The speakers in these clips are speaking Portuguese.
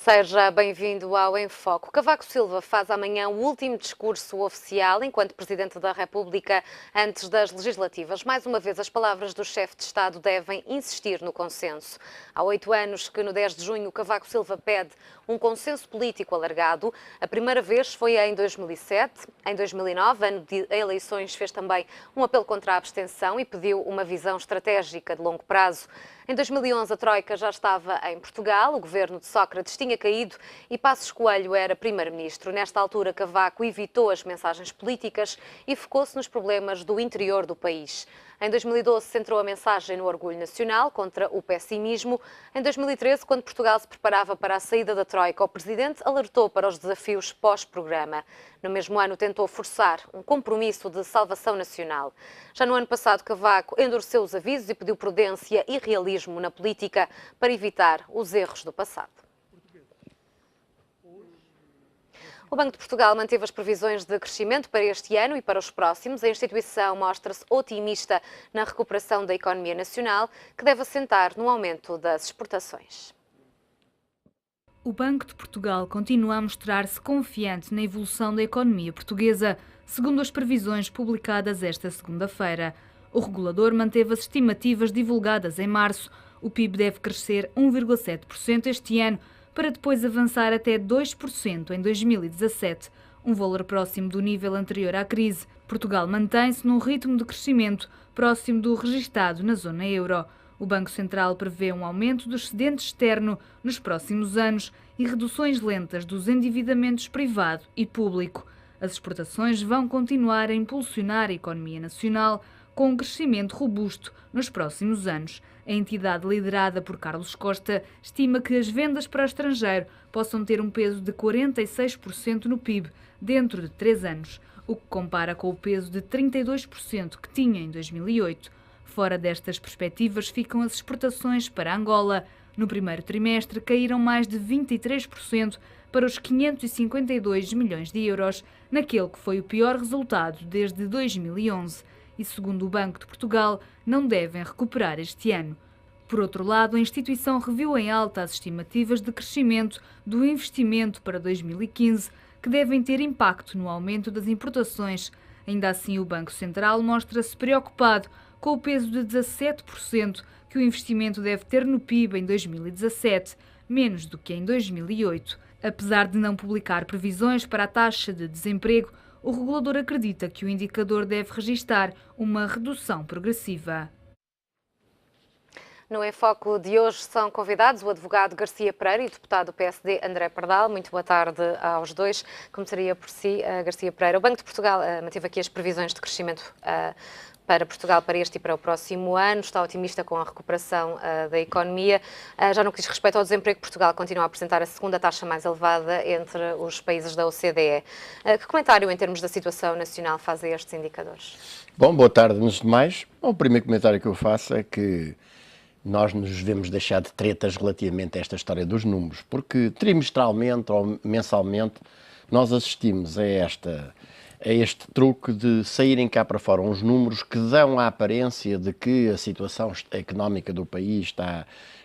Seja bem-vindo ao Em Foco. Cavaco Silva faz amanhã o último discurso oficial enquanto Presidente da República antes das legislativas. Mais uma vez, as palavras do chefe de Estado devem insistir no consenso. Há 8 anos que, no 10 de junho, Cavaco Silva pede um consenso político alargado. A primeira vez foi em 2007. Em 2009, ano de eleições, fez também um apelo contra a abstenção e pediu uma visão estratégica de longo prazo. Em 2011, a Troika já estava em Portugal, o governo de Sócrates tinha caído e Passos Coelho era primeiro-ministro. Nesta altura, Cavaco evitou as mensagens políticas e focou-se nos problemas do interior do país. Em 2012, centrou a mensagem no orgulho nacional contra o pessimismo. Em 2013, quando Portugal se preparava para a saída da Troika, o Presidente alertou para os desafios pós-programa. No mesmo ano, tentou forçar um compromisso de salvação nacional. Já no ano passado, Cavaco endureceu os avisos e pediu prudência e realismo na política para evitar os erros do passado. O Banco de Portugal manteve as previsões de crescimento para este ano e para os próximos. A instituição mostra-se otimista na recuperação da economia nacional, que deve assentar no aumento das exportações. O Banco de Portugal continua a mostrar-se confiante na evolução da economia portuguesa, segundo as previsões publicadas esta segunda-feira. O regulador manteve as estimativas divulgadas em março. O PIB deve crescer 1,7% este ano, para depois avançar até 2% em 2017, um valor próximo do nível anterior à crise. Portugal mantém-se num ritmo de crescimento próximo do registado na zona euro. O Banco Central prevê um aumento do excedente externo nos próximos anos e reduções lentas dos endividamentos privado e público. As exportações vão continuar a impulsionar a economia nacional, com um crescimento robusto nos próximos anos. A entidade liderada por Carlos Costa estima que as vendas para o estrangeiro possam ter um peso de 46% no PIB dentro de 3 anos, o que compara com o peso de 32% que tinha em 2008. Fora destas perspectivas ficam as exportações para Angola. No primeiro trimestre caíram mais de 23% para os 552 milhões de euros, naquele que foi o pior resultado desde 2011. E, segundo o Banco de Portugal, não devem recuperar este ano. Por outro lado, a instituição reviu em alta as estimativas de crescimento do investimento para 2015, que devem ter impacto no aumento das importações. Ainda assim, o Banco Central mostra-se preocupado com o peso de 17% que o investimento deve ter no PIB em 2017, menos do que em 2008. Apesar de não publicar previsões para a taxa de desemprego, o regulador acredita que o indicador deve registar uma redução progressiva. No Em Foco de hoje são convidados o advogado Garcia Pereira e o deputado do PSD André Pardal. Muito boa tarde aos dois. Começaria por si, Garcia Pereira. O Banco de Portugal manteve aqui as previsões de crescimento para Portugal para este e para o próximo ano. Está otimista com a recuperação da economia. Já no que diz respeito ao desemprego, Portugal continua a apresentar a segunda taxa mais elevada entre os países da OCDE. Que comentário em termos da situação nacional faz a estes indicadores? Bom, boa tarde, antes de mais. O primeiro comentário que eu faço é que nós nos devemos deixar de tretas relativamente a esta história dos números, porque trimestralmente ou mensalmente nós assistimos a este truque de saírem cá para fora uns números que dão a aparência de que a situação económica do país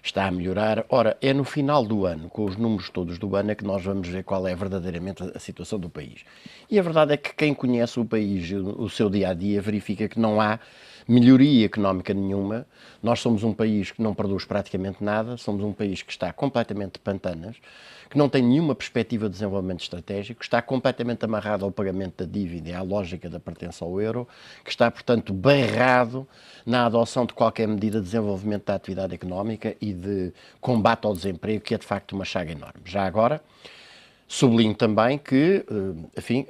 está a melhorar. Ora, é no final do ano, com os números todos do ano, é que nós vamos ver qual é verdadeiramente a situação do país. E a verdade é que quem conhece o país, o seu dia-a-dia, verifica que não há melhoria económica nenhuma. Nós somos um país que não produz praticamente nada, somos um país que está completamente de pantanas, que não tem nenhuma perspectiva de desenvolvimento estratégico, está completamente amarrado ao pagamento da dívida e à lógica da pertença ao euro, que está, portanto, barrado na adoção de qualquer medida de desenvolvimento da atividade económica e de combate ao desemprego, que é, de facto, uma chaga enorme. Já agora, sublinho também que, enfim,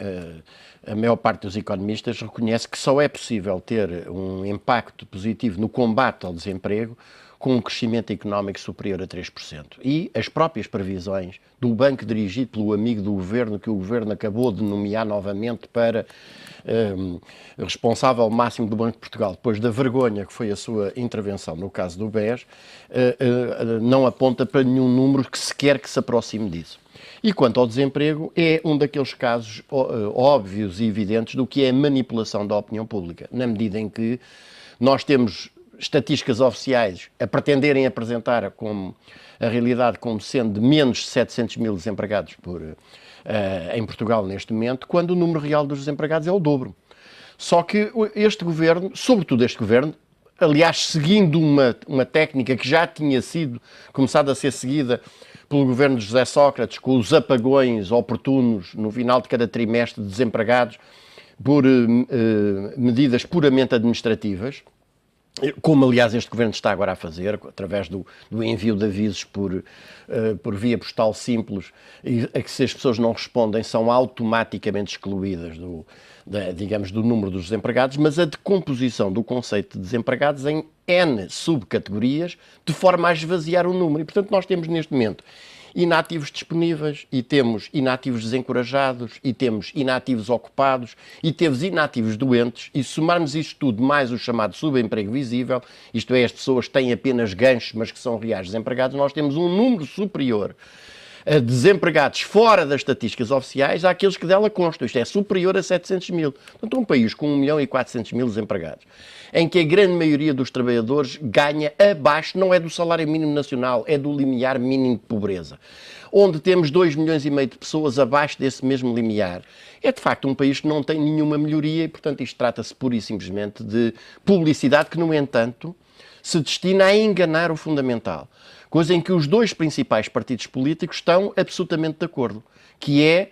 a maior parte dos economistas reconhece que só é possível ter um impacto positivo no combate ao desemprego com um crescimento económico superior a 3%. E as próprias previsões do banco dirigido pelo amigo do governo, que o governo acabou de nomear novamente para responsável máximo do Banco de Portugal, depois da vergonha que foi a sua intervenção no caso do BES, não aponta para nenhum número que sequer que se aproxime disso. E quanto ao desemprego, é um daqueles casos óbvios e evidentes do que é a manipulação da opinião pública, na medida em que nós temos estatísticas oficiais a pretenderem apresentar como a realidade como sendo de menos de 700 mil desempregados em Portugal neste momento, quando o número real dos desempregados é o dobro. Só que este governo, sobretudo este governo, aliás, seguindo uma técnica que já tinha começado a ser seguida pelo governo de José Sócrates, com os apagões oportunos no final de cada trimestre de desempregados, por medidas puramente administrativas, como aliás este governo está agora a fazer, através do envio de avisos por via postal simples, a que se as pessoas não respondem são automaticamente excluídas digamos, do número dos desempregados, mas a decomposição do conceito de desempregados em N subcategorias, de forma a esvaziar o número. E, portanto, nós temos neste momento inativos disponíveis, e temos inativos desencorajados, e temos inativos ocupados, e temos inativos doentes, e se somarmos isto tudo mais o chamado subemprego visível, isto é, as pessoas que têm apenas ganchos, mas que são reais desempregados, nós temos um número superior a desempregados fora das estatísticas oficiais àqueles que dela constam. Isto é superior a 700 mil. Portanto, um país com 1.400.000 desempregados, em que a grande maioria dos trabalhadores ganha abaixo, não é do salário mínimo nacional, é do limiar mínimo de pobreza, onde temos 2,5 milhões de pessoas abaixo desse mesmo limiar. É, de facto, um país que não tem nenhuma melhoria e, portanto, isto trata-se pura e simplesmente de publicidade que, no entanto, se destina a enganar o fundamental. Coisa em que os dois principais partidos políticos estão absolutamente de acordo, que é,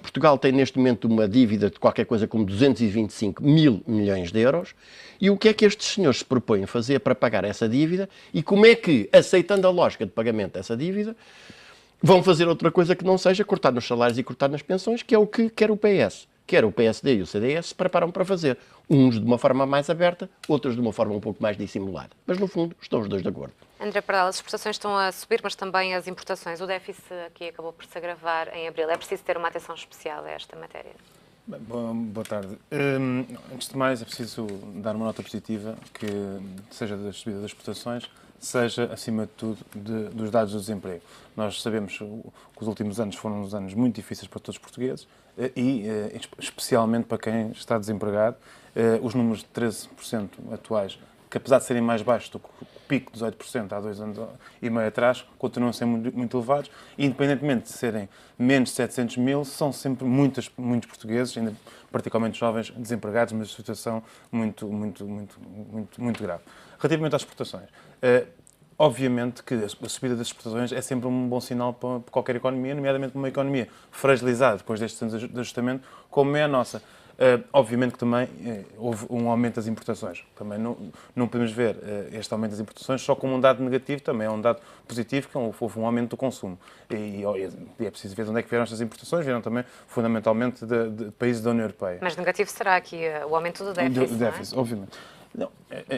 Portugal tem neste momento uma dívida de qualquer coisa como 225 mil milhões de euros, e o que é que estes senhores se propõem fazer para pagar essa dívida, e como é que, aceitando a lógica de pagamento dessa dívida, vão fazer outra coisa que não seja cortar nos salários e cortar nas pensões, que é o que quer o PS. Quer o PSD e o CDS se preparam para fazer. Uns de uma forma mais aberta, outros de uma forma um pouco mais dissimulada. Mas, no fundo, estão os dois de acordo. André Pardal, as exportações estão a subir, mas também as importações. O déficit aqui acabou por se agravar em abril. É preciso ter uma atenção especial a esta matéria. Bem, boa tarde. Antes de mais, é preciso dar uma nota positiva, que seja da subida das exportações, seja, acima de tudo, dos dados do desemprego. Nós sabemos que os últimos anos foram uns anos muito difíceis para todos os portugueses e, especialmente para quem está desempregado, os números de 13% atuais, que apesar de serem mais baixos do que o pico de 18% há 2 anos e meio atrás, continuam a ser muito elevados, e independentemente de serem menos de 700 mil, são sempre muitos portugueses, ainda particularmente jovens, desempregados, mas de situação muito grave. Relativamente às exportações, obviamente que a subida das exportações é sempre um bom sinal para qualquer economia, nomeadamente uma economia fragilizada depois destes anos de ajustamento, como é a nossa. Obviamente que também houve um aumento das importações. Também não podemos ver este aumento das importações só como um dado negativo, também é um dado positivo, que houve um aumento do consumo. E é preciso ver de onde é que vieram estas importações, vieram também fundamentalmente de países da União Europeia. Mas negativo será aqui o aumento do déficit, do déficit, obviamente. Não,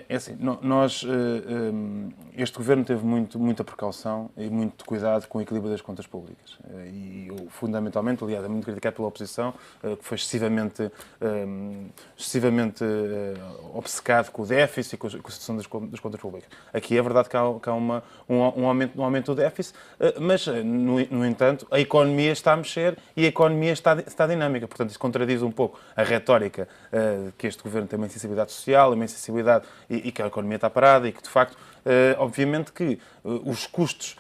é assim, este governo teve muita precaução e muito cuidado com o equilíbrio das contas públicas. E, fundamentalmente, aliás, é muito criticado pela oposição, que foi excessivamente obcecado com o déficit e com a situação das contas públicas. Aqui é verdade que há um aumento do déficit, mas, no entanto, a economia está a mexer e a economia está dinâmica. Portanto, isso contradiz um pouco a retórica que este governo tem uma insensibilidade social, uma insensibilidade e que a economia está parada e que, de facto, obviamente que os custos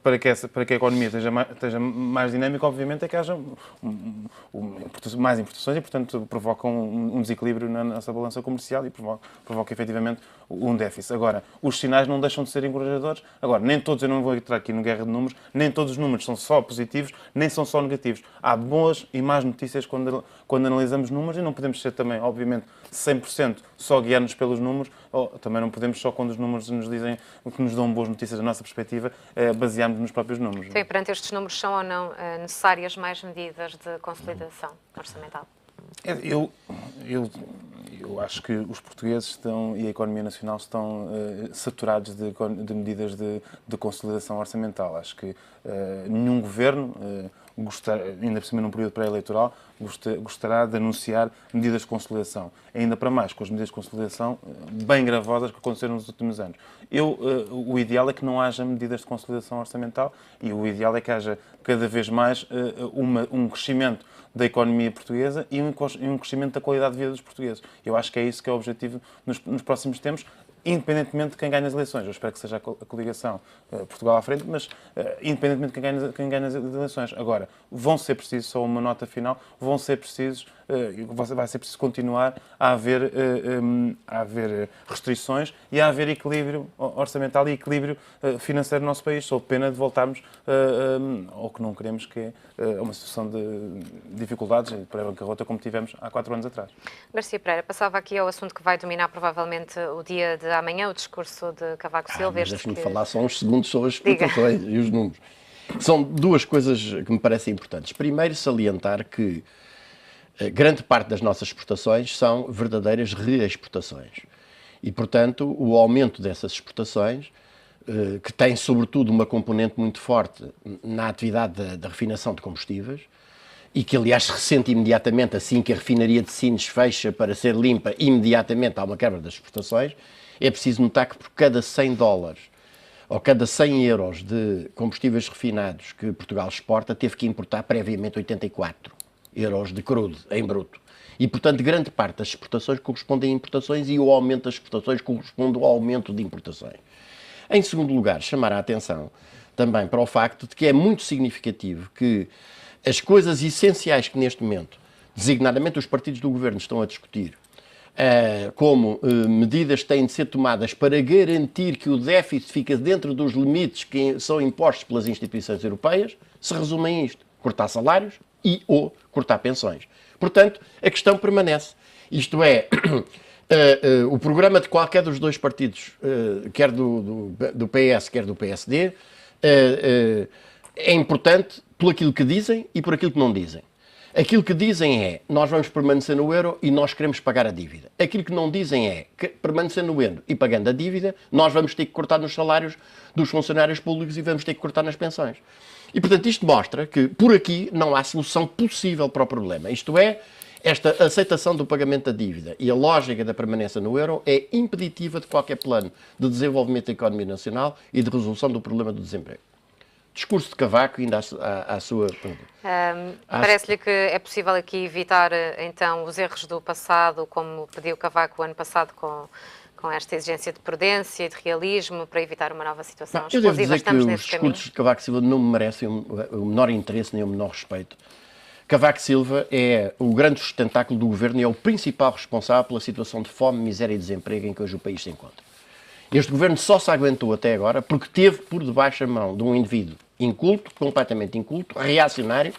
para que a economia esteja mais dinâmica, obviamente, é que haja mais importações e, portanto, provocam um desequilíbrio na nossa balança comercial e provoca efetivamente um déficit. Agora, os sinais não deixam de ser encorajadores. Agora, nem todos, eu não vou entrar aqui no guerra de números, nem todos os números são só positivos, nem são só negativos. Há boas e más notícias quando analisamos números e não podemos ser também, obviamente, 100% só guiar-nos pelos números, ou também não podemos só quando os números nos dizem que nos dão boas notícias da nossa perspectiva, basearmos nos próprios números. Então, perante estes números, são ou não necessárias mais medidas de consolidação orçamental? Eu acho que os portugueses e a economia nacional estão saturados de medidas de consolidação orçamental. Acho que nenhum governo, ainda por cima num período pré-eleitoral, gostará de anunciar medidas de consolidação. Ainda para mais, com as medidas de consolidação bem gravosas que aconteceram nos últimos anos. O ideal é que não haja medidas de consolidação orçamental e o ideal é que haja cada vez mais um crescimento da economia portuguesa e um crescimento da qualidade de vida dos portugueses. Eu acho que é isso que é o objetivo nos próximos tempos, independentemente de quem ganha as eleições. Eu espero que seja a coligação Portugal à frente, mas independentemente de quem ganha as eleições. Agora, vão ser precisos, só uma nota final, vão ser precisos, vai ser preciso continuar a haver restrições e a haver equilíbrio orçamental e equilíbrio financeiro no nosso país, sob pena de voltarmos ao que não queremos, que é uma situação de dificuldades e para a bancarrota como tivemos há 4 anos atrás. García Pereira, passava aqui ao assunto que vai dominar provavelmente o dia de amanhã, o discurso de Cavaco Silva. Mas deixe-me falar só uns segundos sobre as explicações e os números. São 2 coisas que me parecem importantes. Primeiro, salientar que grande parte das nossas exportações são verdadeiras reexportações. E, portanto, o aumento dessas exportações, que tem, sobretudo, uma componente muito forte na atividade da refinação de combustíveis, e que, aliás, se ressente imediatamente assim que a refinaria de Sines fecha para ser limpa, imediatamente há uma quebra das exportações. É preciso notar que por cada $100 ou cada 100 euros de combustíveis refinados que Portugal exporta, teve que importar previamente 84 euros de crudo em bruto. E, portanto, grande parte das exportações corresponde a importações e o aumento das exportações corresponde ao aumento de importações. Em segundo lugar, chamar a atenção também para o facto de que é muito significativo que as coisas essenciais que neste momento, designadamente os partidos do governo, estão a discutir, como medidas têm de ser tomadas para garantir que o déficit fica dentro dos limites que são impostos pelas instituições europeias, se resumem a isto: cortar salários e ou cortar pensões. Portanto, a questão permanece. Isto é, o programa de qualquer dos 2 partidos, quer do PS, quer do PSD, é importante por aquilo que dizem e por aquilo que não dizem. Aquilo que dizem é: nós vamos permanecer no euro e nós queremos pagar a dívida. Aquilo que não dizem é que, permanecendo no euro e pagando a dívida, nós vamos ter que cortar nos salários dos funcionários públicos e vamos ter que cortar nas pensões. E, portanto, isto mostra que, por aqui, não há solução possível para o problema. Isto é, esta aceitação do pagamento da dívida e a lógica da permanência no euro é impeditiva de qualquer plano de desenvolvimento da economia nacional e de resolução do problema do desemprego. Discurso de Cavaco, ainda à sua pergunta. Parece-lhe que é possível aqui evitar, então, os erros do passado, como pediu Cavaco o ano passado com esta exigência de prudência e de realismo, para evitar uma nova situação explosiva? Eu devo dizer Estamos que nesse os discursos de Cavaco Silva não me merecem o menor interesse nem o menor respeito. Cavaco Silva é o grande sustentáculo do governo e é o principal responsável pela situação de fome, miséria e desemprego em que hoje o país se encontra. Este governo só se aguentou até agora porque teve por debaixo a mão de um indivíduo inculto, completamente inculto, reacionário,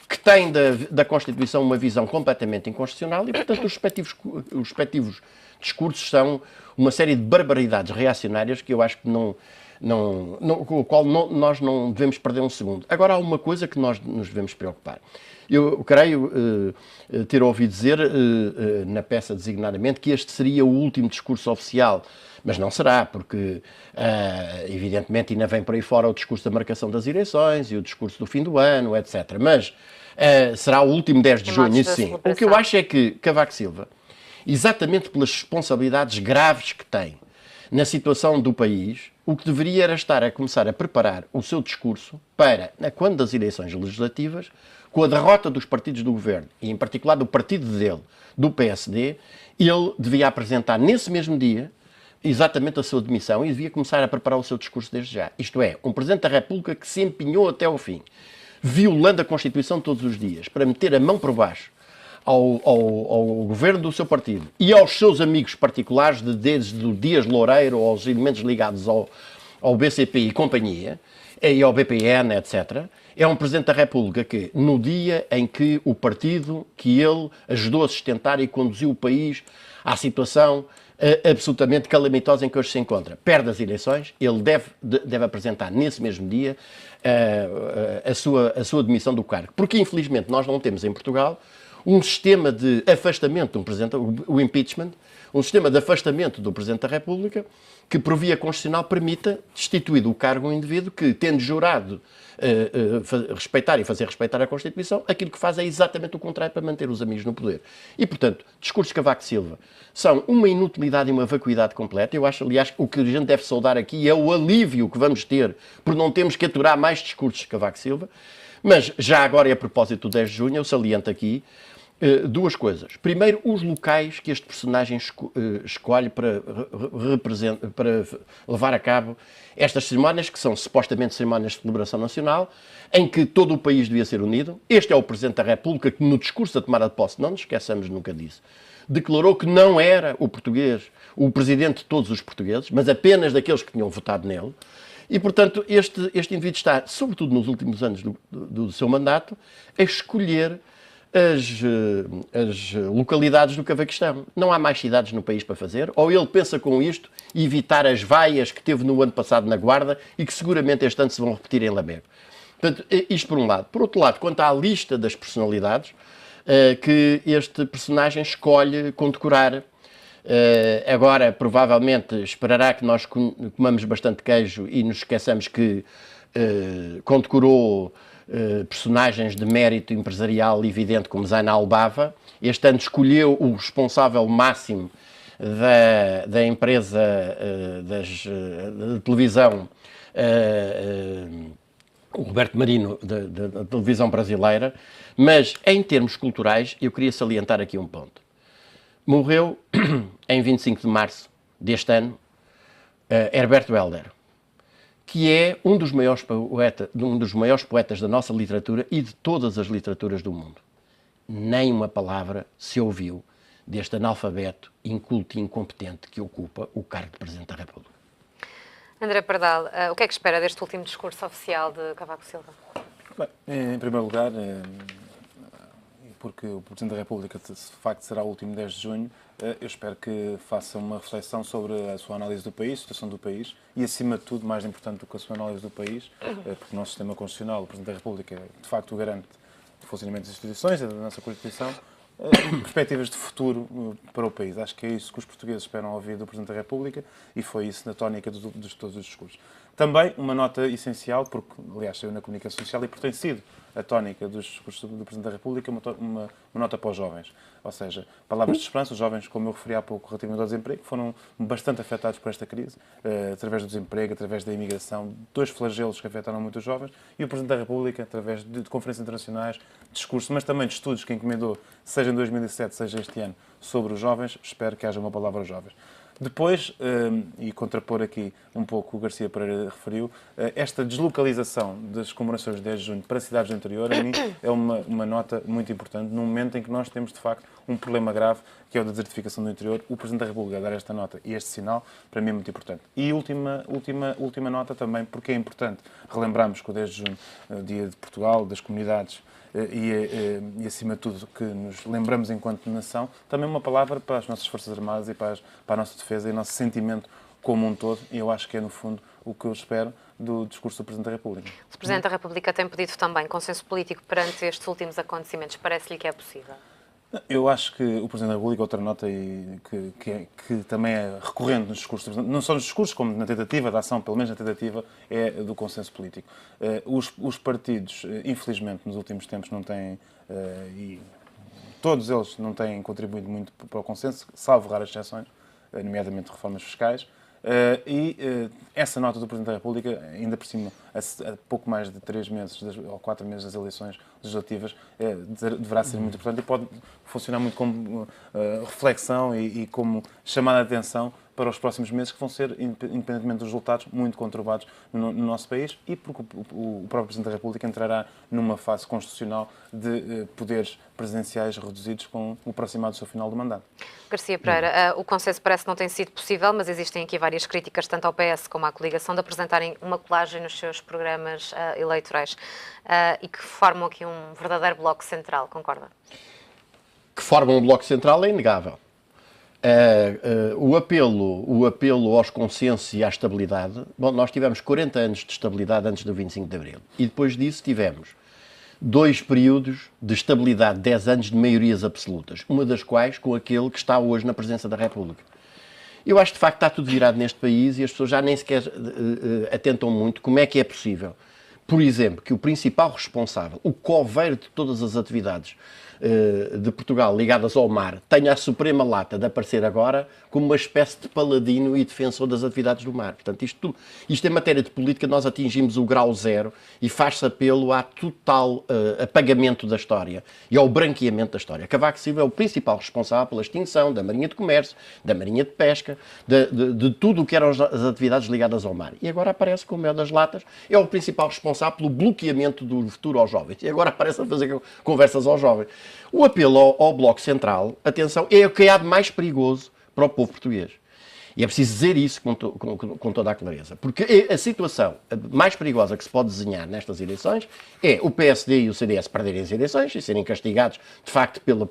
que tem da Constituição uma visão completamente inconstitucional e, portanto, os respectivos discursos são uma série de barbaridades reacionárias que eu acho que com o qual nós não devemos perder um segundo. Agora, há uma coisa que nós nos devemos preocupar. Eu creio ter ouvido dizer, na peça designadamente, que este seria o último discurso oficial, mas não será, porque, evidentemente, ainda vem por aí fora o discurso da marcação das eleições e o discurso do fim do ano, etc. Mas será o último 10 de junho, isso sim. O que eu acho é que Cavaco Silva, exatamente pelas responsabilidades graves que tem na situação do país, o que deveria era estar a começar a preparar o seu discurso para, quando das eleições legislativas, com a derrota dos partidos do governo, e em particular do partido dele, do PSD, ele devia apresentar nesse mesmo dia exatamente a sua demissão e devia começar a preparar o seu discurso desde já. Isto é, um Presidente da República que se empenhou até ao fim, violando a Constituição todos os dias, para meter a mão por baixo ao governo do seu partido e aos seus amigos particulares, desde o Dias Loureiro aos elementos ligados ao BCP e companhia, e ao BPN, etc., é um Presidente da República que, no dia em que o partido que ele ajudou a sustentar e conduziu o país à situação absolutamente calamitosa em que hoje se encontra, perde as eleições, ele deve apresentar nesse mesmo dia a sua demissão do cargo. Porque, infelizmente, nós não temos em Portugal um sistema de afastamento do Presidente, o impeachment, um sistema de afastamento do Presidente da República que, por via constitucional, permita destituir do cargo um indivíduo que, tendo jurado respeitar e fazer respeitar a Constituição, aquilo que faz é exatamente o contrário para manter os amigos no poder. E, portanto, discursos de Cavaco Silva são uma inutilidade e uma vacuidade completa. Eu acho, aliás, que o que a gente deve saudar aqui é o alívio que vamos ter por não termos que aturar mais discursos de Cavaco Silva. Mas, já agora, e a propósito do 10 de junho, eu saliento aqui Duas coisas. Primeiro, os locais que este personagem escolhe para levar a cabo estas cerimónias, que são supostamente cerimónias de celebração nacional, em que todo o país devia ser unido. Este é o Presidente da República que, no discurso da tomada de posse, não nos esqueçamos nunca disso, declarou que não era o português, o presidente de todos os portugueses, mas apenas daqueles que tinham votado nele. E, portanto, este indivíduo está, sobretudo nos últimos anos do seu mandato, a escolher as localidades do Cavaquistão. Não há mais cidades no país para fazer, ou ele pensa com isto evitar as vaias que teve no ano passado na Guarda e que seguramente este ano se vão repetir em Lamego. Portanto, isto por um lado. Por outro lado, quanto à lista das personalidades que este personagem escolhe condecorar, agora provavelmente esperará que nós comamos bastante queijo e nos esqueçamos que condecorou personagens de mérito empresarial evidente como Zaina Albava. Este ano escolheu o responsável máximo da empresa de televisão, o Roberto Marino, da televisão brasileira. Mas em termos culturais, eu queria salientar aqui um ponto. Morreu em 25 de março deste ano Herberto Helder, que é um dos maiores poetas da nossa literatura e de todas as literaturas do mundo. Nem uma palavra se ouviu deste analfabeto, inculto e incompetente que ocupa o cargo de Presidente da República. André Pardal, o que é que espera deste último discurso oficial de Cavaco Silva? Bem, em primeiro lugar, porque o Presidente da República, de facto, será o último 10 de junho, eu espero que faça uma reflexão sobre a sua análise do país, a situação do país e, acima de tudo, mais importante do que a sua análise do país, porque o nosso sistema constitucional, o Presidente da República, de facto, garante o funcionamento das instituições e da nossa Constituição, perspectivas de futuro para o país. Acho que é isso que os portugueses esperam ouvir do Presidente da República e foi isso na tónica de todos os discursos. Também uma nota essencial, porque, aliás, saiu na comunicação social e porque tem sido a tónica dos discursos do Presidente da República, uma nota para os jovens. Ou seja, palavras de esperança. Os jovens, como eu referi há pouco relativamente ao desemprego, foram bastante afetados por esta crise, através do desemprego, através da imigração, dois flagelos que afetaram muito os jovens, e o Presidente da República, através de conferências internacionais, discursos, mas também de estudos que encomendou, seja em 2007, seja este ano, sobre os jovens, espero que haja uma palavra aos jovens. Depois, e contrapor aqui um pouco o que o Garcia Pereira referiu, esta deslocalização das comemorações de 10 de junho para cidades do interior, a mim, é uma nota muito importante, num momento em que nós temos, de facto, um problema grave, que é o da desertificação do interior. O Presidente da República dar esta nota e este sinal, para mim, é muito importante. E última nota também, porque é importante relembrarmos que o 10 de junho, dia de Portugal, das comunidades, e, acima de tudo, que nos lembramos enquanto nação, também uma palavra para as nossas Forças Armadas e para a nossa defesa e o nosso sentimento como um todo, e eu acho que é, no fundo, o que eu espero do discurso do Presidente da República. O Presidente da República tem pedido também consenso político perante estes últimos acontecimentos. Parece-lhe que é possível? Eu acho que o Presidente da República, outra nota que também é recorrente nos discursos, não só nos discursos, como na tentativa de ação, pelo menos na tentativa, é do consenso político. Os partidos, infelizmente, nos últimos tempos não têm, e todos eles não têm contribuído muito para o consenso, salvo raras exceções, nomeadamente reformas fiscais. Essa nota do Presidente da República, ainda por cima, a pouco mais de 3 meses ou 4 meses das eleições legislativas, deverá ser muito importante e pode funcionar muito como reflexão e como chamada de atenção para os próximos meses, que vão ser, independentemente dos resultados, muito conturbados no nosso país, e porque o próprio Presidente da República entrará numa fase constitucional de poderes presidenciais reduzidos com o aproximado do seu final do mandato. Garcia Pereira, o consenso parece que não tem sido possível, mas existem aqui várias críticas, tanto ao PS como à coligação, de apresentarem uma colagem nos seus programas eleitorais e que formam aqui um verdadeiro bloco central, concorda? Que formam um bloco central é inegável. O apelo aos consensos e à estabilidade. Bom, nós tivemos 40 anos de estabilidade antes do 25 de Abril e depois disso tivemos 2 períodos de estabilidade, 10 anos de maiorias absolutas, uma das quais com aquele que está hoje na presidência da República. Eu acho que de facto está tudo virado neste país e as pessoas já nem sequer atentam muito como é que é possível, por exemplo, que o principal responsável, o coveiro de todas as atividades de Portugal ligadas ao mar tenha a suprema lata de aparecer agora como uma espécie de paladino e defensor das atividades do mar. Portanto, isto em matéria de política, nós atingimos o grau zero e faz-se apelo ao total apagamento da história e ao branqueamento da história. Cavaco Silva é o principal responsável pela extinção da Marinha de Comércio, da Marinha de Pesca, de tudo o que eram as atividades ligadas ao mar. E agora aparece com o mel das latas, é o principal responsável pelo bloqueamento do futuro aos jovens. E agora aparece a fazer conversas aos jovens. O apelo ao Bloco Central, atenção, é o que há de mais perigoso para o povo português. E é preciso dizer isso com toda a clareza. Porque a situação mais perigosa que se pode desenhar nestas eleições é o PSD e o CDS perderem as eleições e serem castigados, de facto, pela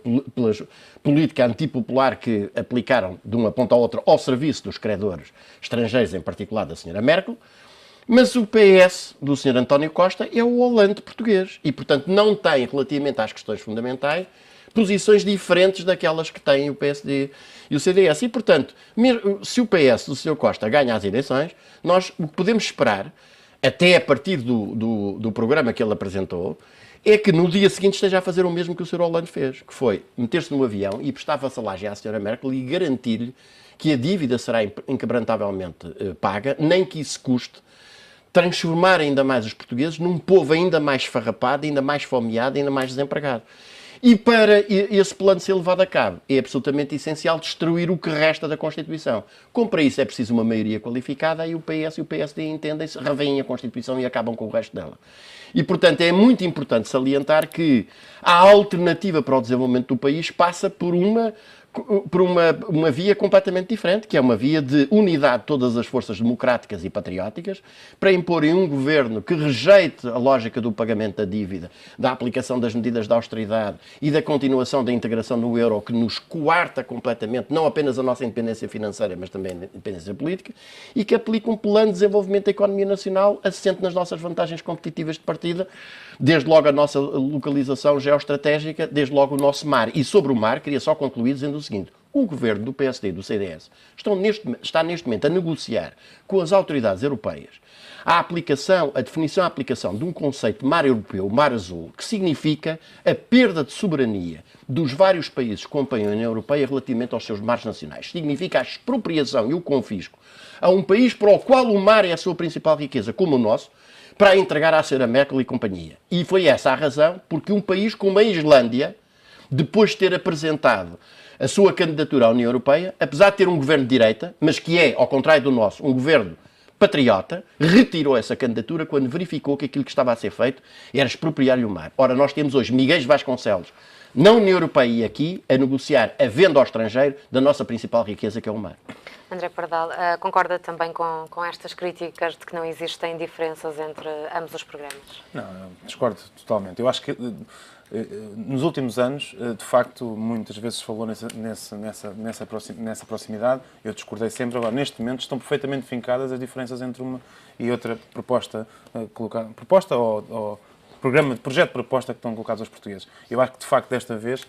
política antipopular que aplicaram de uma ponta à outra ao serviço dos credores estrangeiros, em particular da Sra. Merkel. Mas o PS do Sr. António Costa é o Hollande português e, portanto, não tem, relativamente às questões fundamentais, posições diferentes daquelas que têm o PSD e o CDS. E, portanto, se o PS do Sr. Costa ganha as eleições, nós o que podemos esperar, até a partir do programa que ele apresentou, é que no dia seguinte esteja a fazer o mesmo que o Sr. Hollande fez, que foi meter-se no avião e prestar vassalagem à Sra. Merkel e garantir-lhe que a dívida será inquebrantavelmente paga, nem que isso custe transformar ainda mais os portugueses num povo ainda mais esfarrapado, ainda mais fomeado, ainda mais desempregado. E para esse plano ser levado a cabo, é absolutamente essencial destruir o que resta da Constituição. Como para isso é preciso uma maioria qualificada, aí o PS e o PSD entendem-se, revêem a Constituição e acabam com o resto dela. E, portanto, é muito importante salientar que a alternativa para o desenvolvimento do país passa por uma via completamente diferente, que é uma via de unidade de todas as forças democráticas e patrióticas para imporem um governo que rejeite a lógica do pagamento da dívida, da aplicação das medidas de austeridade e da continuação da integração no euro, que nos coarta completamente, não apenas a nossa independência financeira, mas também a independência política, e que aplique um plano de desenvolvimento da economia nacional assente nas nossas vantagens competitivas de partida, desde logo a nossa localização geoestratégica, desde logo o nosso mar. E sobre o mar, queria só concluir dizendo o seguinte: o governo do PSD e do CDS está neste momento a negociar com as autoridades europeias a definição e a aplicação de um conceito de mar europeu, mar azul, que significa a perda de soberania dos vários países que compõem a União Europeia relativamente aos seus mares nacionais. Significa a expropriação e o confisco a um país para o qual o mar é a sua principal riqueza, como o nosso, para entregar à Sra. Merkel e companhia. E foi essa a razão porque um país como a Islândia, depois de ter apresentado a sua candidatura à União Europeia, apesar de ter um governo de direita, mas que é, ao contrário do nosso, um governo patriota, retirou essa candidatura quando verificou que aquilo que estava a ser feito era expropriar-lhe o mar. Ora, nós temos hoje Miguel Vasconcelos, na União Europeia e aqui, a negociar a venda ao estrangeiro da nossa principal riqueza, que é o mar. André Pardal, concorda também com estas críticas de que não existem diferenças entre ambos os programas? Não, discordo totalmente. Eu acho que nos últimos anos, de facto, muitas vezes se falou nessa proximidade. Eu discordei sempre. Agora, neste momento, estão perfeitamente fincadas as diferenças entre uma e outra proposta colocada. Proposta ou projeto de proposta que estão colocados aos portugueses. Eu acho que, de facto, desta vez,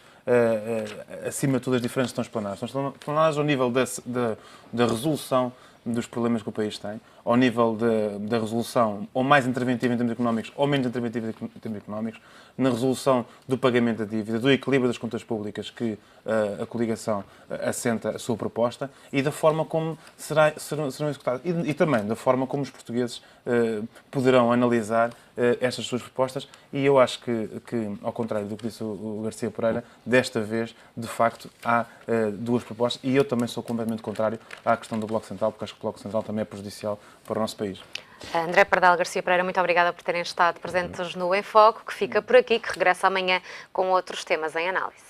acima de tudo, as diferenças estão explanadas. Estão explanadas ao nível da resolução dos problemas que o país tem, ao nível da resolução ou mais interventiva em termos económicos ou menos interventiva em termos económicos, na resolução do pagamento da dívida, do equilíbrio das contas públicas que a coligação assenta a sua proposta e da forma como serão executadas e também da forma como os portugueses poderão analisar estas suas propostas. E eu acho que, ao contrário do que disse o Garcia Pereira, desta vez, de facto, há duas propostas e eu também sou completamente contrário à questão do Bloco Central, porque acho que o Bloco Central também é prejudicial para o nosso país. André Pardal, Garcia Pereira, muito obrigada por terem estado presentes no Em Foco, que fica por aqui, que regressa amanhã com outros temas em análise.